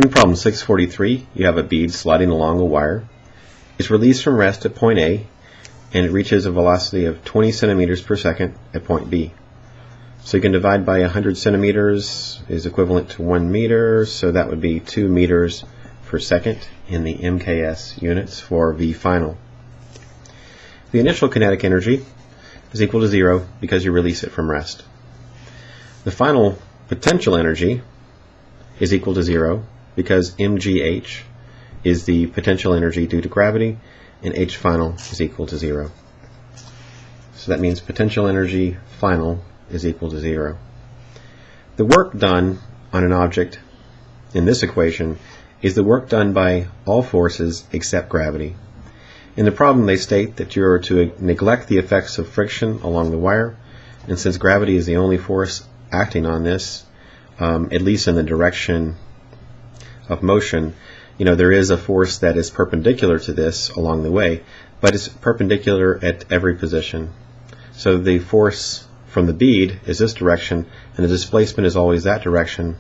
In problem 643, you have a bead sliding along a wire. It's released from rest at point A, and it reaches a velocity of 20 centimeters per second at point B. So you can divide by 100 centimeters is equivalent to 1 meter, so that would be 2 meters per second in the MKS units for V final. The initial kinetic energy is equal to 0 because you release it from rest. The final potential energy is equal to 0 because mgh is the potential energy due to gravity, and h final is equal to 0. So that means potential energy final is equal to 0. The work done on an object in this equation is the work done by all forces except gravity. In the problem they state that you are to neglect the effects of friction along the wire, and since gravity is the only force acting on this, at least in the direction of motion, there is a force that is perpendicular to this along the way, but it's perpendicular at every position. So the force from the bead is this direction, and the displacement is always that direction.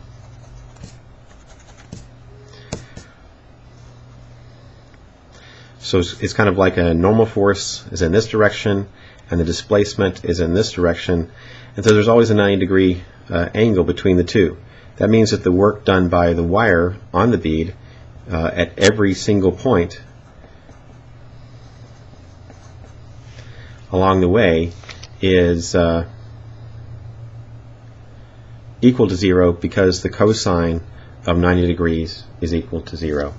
So it's kind of like a normal force is in this direction, and the displacement is in this direction, and so there's always a 90-degree angle between the two. That means that the work done by the wire on the bead at every single point along the way is equal to 0 because the cosine of 90 degrees is equal to 0.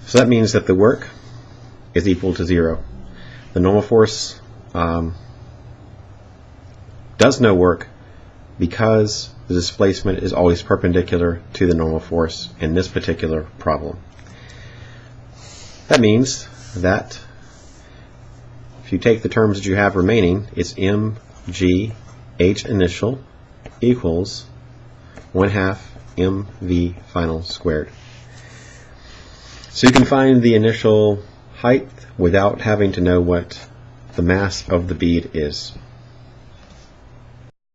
So that means that the work is equal to 0. The normal force does no work because the displacement is always perpendicular to the normal force in this particular problem. That means that if you take the terms that you have remaining, it's mg h initial equals 1/2 mv final squared. So you can find the initial height without having to know what the mass of the bead is.